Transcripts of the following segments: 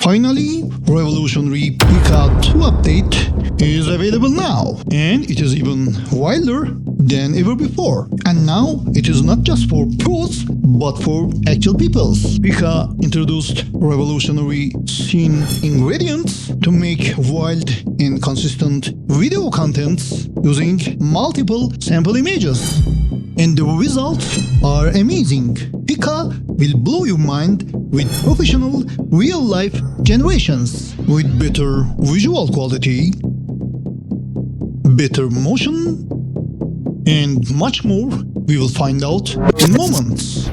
Finally, revolutionary Pika 2 update is available now, and it is even wilder than ever before. And now it is not just for pros, but for actual peoples. Pika introduced revolutionary scene ingredients to make wild and consistent video contents using multiple sample images. And the results are amazing. Pika will blow your mind with professional, real-life generations with better visual quality, better motion, and much more we will find out in moments.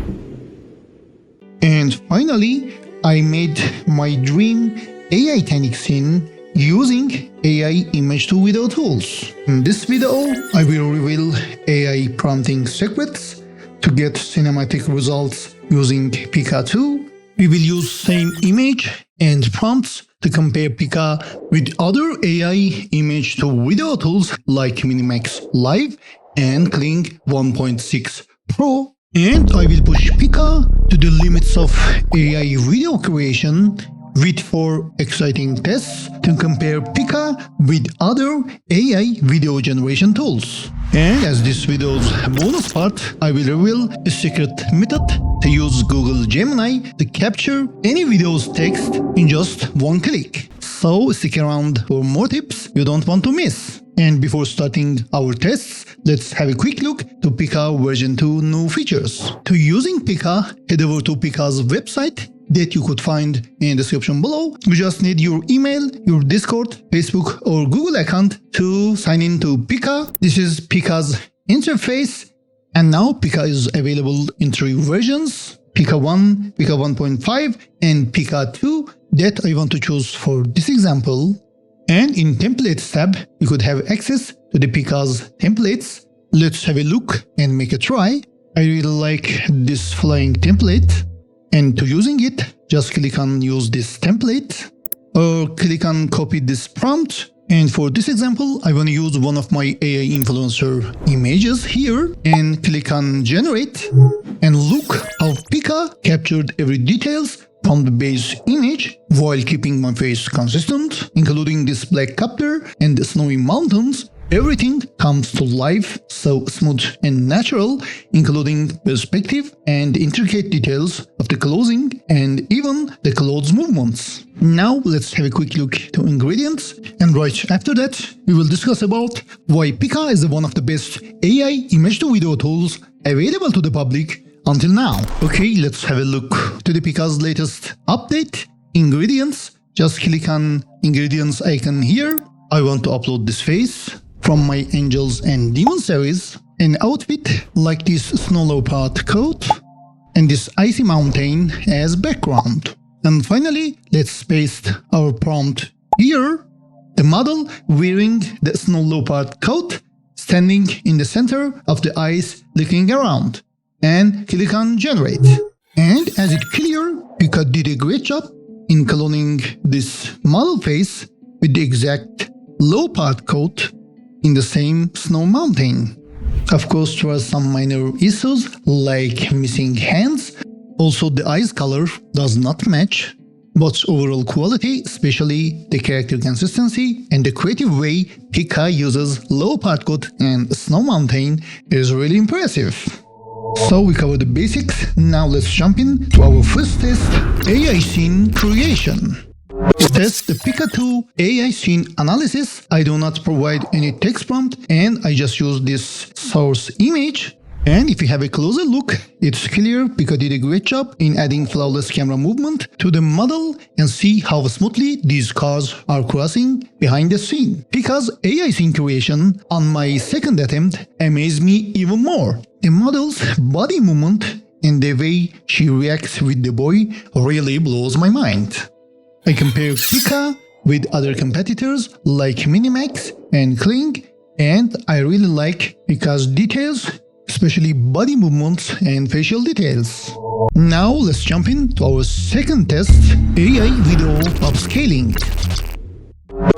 And finally, I made my dream AI Tanic scene using AI image to video tools. In this video, I will reveal AI prompting secrets to get cinematic results using Pika 2. We will use same image and prompts to compare Pika with other AI image to video tools like Minimax Live and Kling 1.6 Pro. And I will push Pika to the limits of AI video creation with 4 exciting tests to compare Pika with other AI video generation tools. And as this video's bonus part, I will reveal a secret method to use Google Gemini to capture any video's text in just one click. So stick around for more tips you don't want to miss. And before starting our tests, let's have a quick look to Pika version 2 new features. To using Pika, head over to Pika's website that you could find in the description below. You just need your email, your Discord, Facebook or Google account to sign in to Pika. This is Pika's interface, and now Pika is available in 3 versions: Pika 1, Pika 1.5 and Pika 2 that I want to choose for this example. And in Templates tab, you could have access to the Pika's templates. Let's have a look and make a try. I really like this flying template. And to using it, just click on use this template or click on copy this prompt. And for this example, I want to use one of my AI influencer images here and click on generate. And look how Pika captured every details from the base image while keeping my face consistent, including this black copter and the snowy mountains. Everything comes to life so smooth and natural, including perspective and intricate details of the clothing and even the clothes movements. Now let's have a quick look to ingredients, and right after that we will discuss about why Pika is one of the best AI image to video tools available to the public until now. Okay, let's have a look to the Pika's latest update. Ingredients. Just click on ingredients icon here. I want to upload this face from my Angels and Demons series, an outfit like this snow leopard coat and this icy mountain as background. And finally, let's paste our prompt here. The model wearing the snow leopard coat standing in the center of the ice looking around. And click on generate. And as it's clear, Pika did a great job in cloning this model face with the exact leopard coat in the same snow mountain. Of course, there are some minor issues like missing hands. Also, the eyes color does not match. But overall quality, especially the character consistency and the creative way Pika uses leopard coat and snow mountain is really impressive. So we covered the basics. Now let's jump in to our first test, AI scene creation. To test the Pika 2 AI scene analysis, I do not provide any text prompt and I just use this source image. And if you have a closer look, it's clear Pika did a great job in adding flawless camera movement to the model, and see how smoothly these cars are crossing behind the scene. Pika's AI scene creation on my second attempt amazed me even more. The model's body movement and the way she reacts with the boy really blows my mind. I compare Pika with other competitors like Minimax and Kling, and I really like Pika's details, especially body movements and facial details. Now let's jump into our second test, AI video upscaling.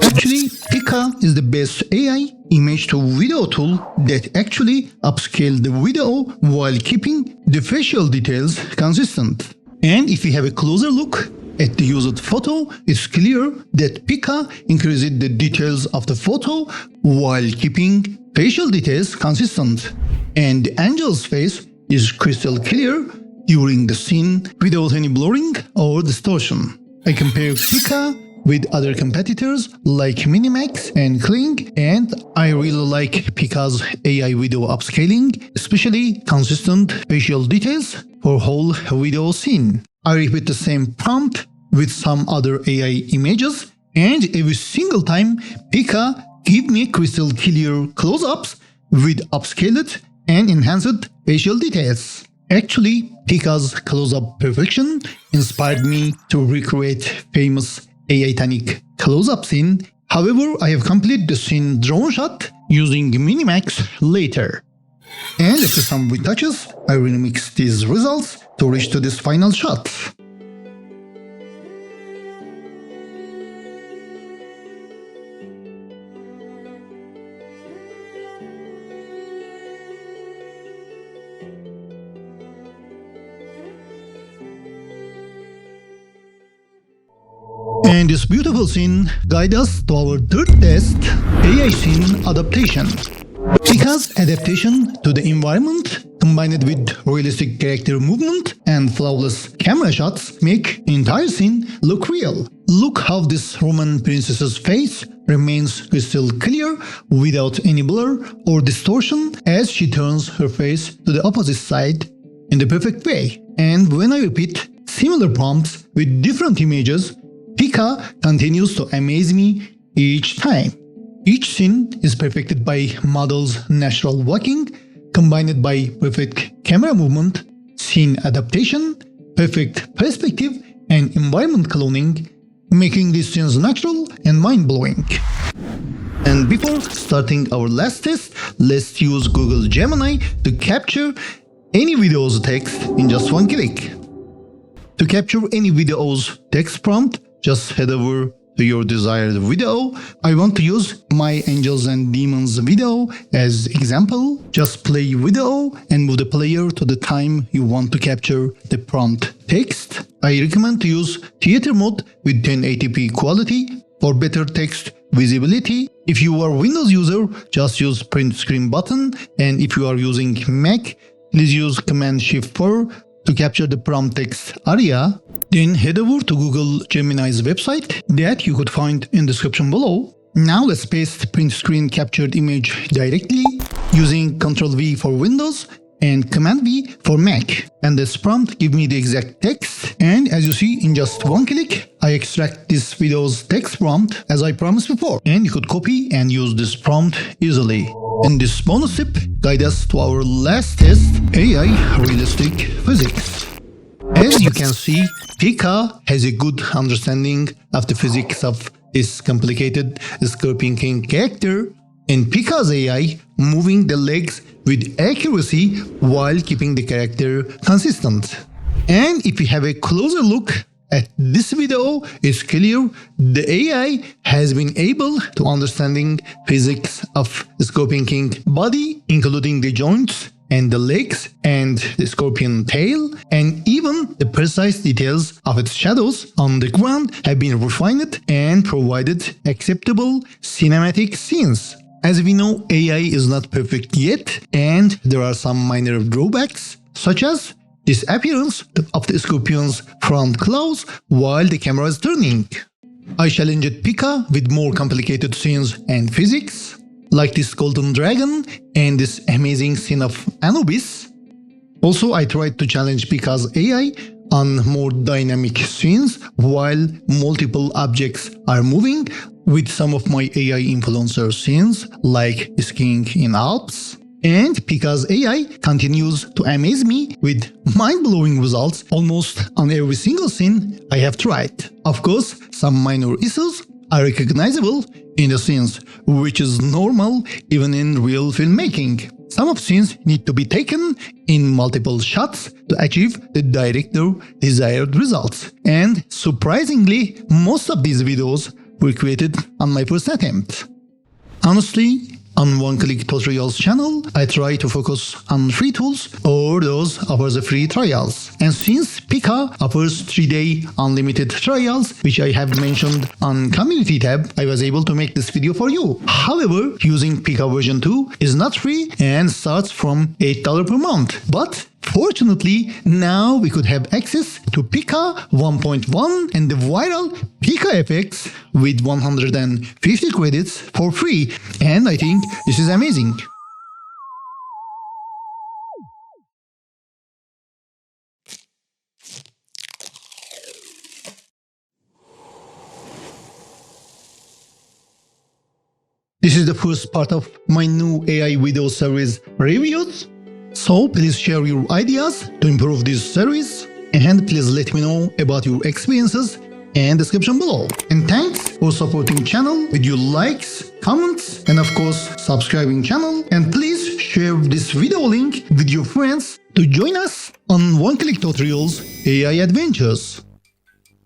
Actually, Pika is the best AI image to video tool that actually upscale the video while keeping the facial details consistent. And if you have a closer look, at the used photo, it's clear that Pika increased the details of the photo while keeping facial details consistent. And the angel's face is crystal clear during the scene without any blurring or distortion. I compare Pika with other competitors like Minimax and Kling, and I really like Pika's AI video upscaling, especially consistent facial details for whole video scene. I repeat the same prompt with some other AI images, and every single time Pika give me crystal clear close-ups with upscaled and enhanced facial details. Actually, Pika's close-up perfection inspired me to recreate famous AI Tanic close-up scene. However, I have completed the scene drone shot using Minimax later. And after some retouches, I remix these results to reach to this final shot. And this beautiful scene guides us to our third test, AI scene adaptation. Pika's adaptation to the environment combined with realistic character movement and flawless camera shots make the entire scene look real. Look how this Roman princess's face remains crystal clear without any blur or distortion as she turns her face to the opposite side in the perfect way. And when I repeat similar prompts with different images, Pika continues to amaze me each time. Each scene is perfected by model's natural walking, combined by perfect camera movement, scene adaptation, perfect perspective, and environment cloning, making these scenes natural and mind-blowing. And before starting our last test, let's use Google Gemini to capture any video's text in just one click. To capture any video's text prompt, just head over to your desired video. I want to use My Angels and Demons video as example. Just play video and move the player to the time you want to capture the prompt text. I recommend to use theater mode with 1080p quality for better text visibility. If you are Windows user, just use print screen button, and if you are using Mac, please use Command-Shift-4 to capture the prompt text area. Then head over to Google Gemini's website that you could find in the description below. Now let's paste print screen captured image directly using Ctrl-V for Windows and Command-V for Mac. And this prompt gives me the exact text, and as you see, in just one click, I extract this video's text prompt as I promised before. And you could copy and use this prompt easily. And this bonus tip guides us to our last test, AI Realistic Physics. As you can see, Pika has a good understanding of the physics of this complicated Scorpion King character, and Pika's AI moving the legs with accuracy while keeping the character consistent. And if you have a closer look at this video, it's clear the AI has been able to understanding physics of Scorpion King body, including the joints and the legs and the scorpion tail, and even the precise details of its shadows on the ground have been refined and provided acceptable cinematic scenes. As we know, AI is not perfect yet, and there are some minor drawbacks, such as disappearance of the scorpion's front claws while the camera is turning. I challenged Pika with more complicated scenes and physics, like this golden dragon and this amazing scene of Anubis. Also, I tried to challenge Pika's AI on more dynamic scenes while multiple objects are moving with some of my AI influencer scenes like skiing in Alps. And Pika's AI continues to amaze me with mind-blowing results almost on every single scene I have tried. Of course, some minor issues are recognizable in the scenes, which is normal even in real filmmaking. Some of scenes need to be taken in multiple shots to achieve the director desired results. And surprisingly, most of these videos were created on my first attempt. Honestly, On One Click Tutorials channel, I try to focus on free tools or those offers the free trials. And since Pika offers 3-day unlimited trials, which I have mentioned on community tab, I was able to make this video for you. However, using Pika version 2 is not free and starts from $8 per month. But fortunately, now we could have access to Pika 1.1 and the viral Pika effects with 150 credits for free, and I think this is amazing. This is the first part of my new AI video series reviews. So please share your ideas to improve this series, and please let me know about your experiences in description below. And thanks for supporting channel with your likes, comments, and of course subscribing channel. And please share this video link with your friends to join us on One Click Tutorials AI Adventures.